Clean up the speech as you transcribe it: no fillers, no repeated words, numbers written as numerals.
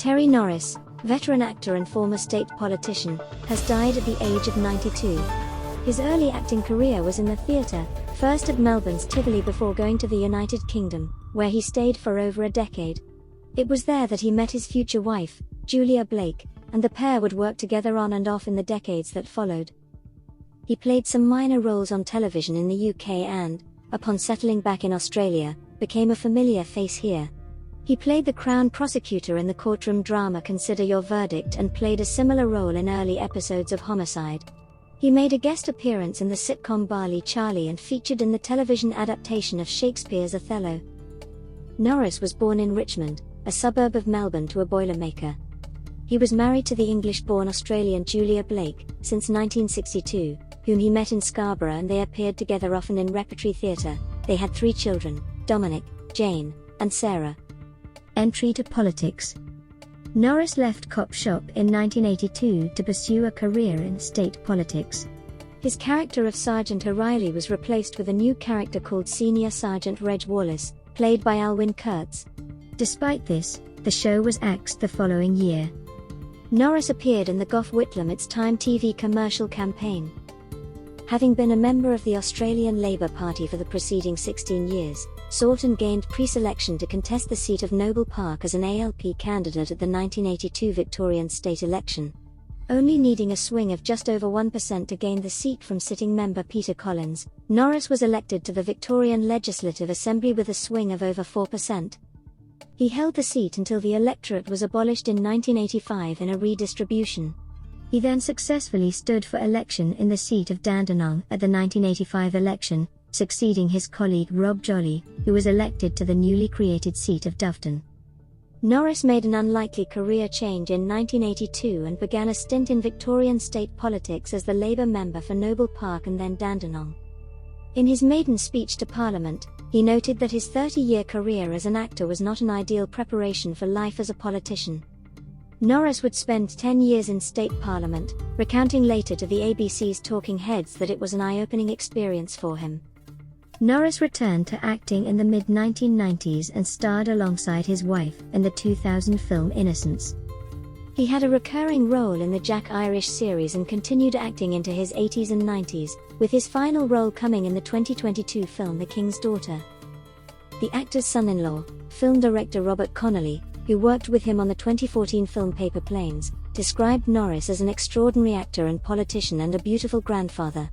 Terry Noris, veteran actor and former state politician, has died at the age of 92. His early acting career was in the theatre, first at Melbourne's Tivoli before going to the United Kingdom, where he stayed for over a decade. It was there that he met his future wife, Julia Blake, and the pair would work together on and off in the decades that followed. He played some minor roles on television in the UK and, upon settling back in Australia, became a familiar face here. He played the Crown prosecutor in the courtroom drama Consider Your Verdict and played a similar role in early episodes of Homicide. He made a guest appearance in the sitcom Barley Charlie and featured in the television adaptation of Shakespeare's Othello. Noris was born in Richmond, a suburb of Melbourne, to a boilermaker. He was married to the English-born Australian Julia Blake since 1962, whom he met in Scarborough, and they appeared together often in repertory theatre. They had 3 children, Dominic, Jane, and Sarah. Entry to politics. Noris left Cop Shop in 1982 to pursue a career in state politics. His character of Sergeant O'Reilly was replaced with a new character called Senior Sergeant Reg Wallace, played by Alwyn Kurtz. Despite this, the show was axed the following year. Noris appeared in the Gough Whitlam It's Time TV commercial campaign. Having been a member of the Australian Labor Party for the preceding 16 years, Soughton gained pre-selection to contest the seat of Noble Park as an ALP candidate at the 1982 Victorian state election. Only needing a swing of just over 1% to gain the seat from sitting member Peter Collins, Noris was elected to the Victorian Legislative Assembly with a swing of over 4%. He held the seat until the electorate was abolished in 1985 in a redistribution. He then successfully stood for election in the seat of Dandenong at the 1985 election, succeeding his colleague Rob Jolly, who was elected to the newly created seat of Doveton. Noris made an unlikely career change in 1982 and began a stint in Victorian state politics as the Labour member for Noble Park and then Dandenong. In his maiden speech to Parliament, he noted that his 30-year career as an actor was not an ideal preparation for life as a politician. Noris would spend 10 years in state parliament, recounting later to the ABC's Talking Heads that it was an eye-opening experience for him. Noris returned to acting in the mid-1990s and starred alongside his wife in the 2000 film Innocence. He had a recurring role in the Jack Irish series and continued acting into his 80s and 90s, with his final role coming in the 2022 film The King's Daughter. The actor's son-in-law, film director Robert Connolly, who worked with him on the 2014 film Paper Planes, described Noris as an extraordinary actor and politician and a beautiful grandfather.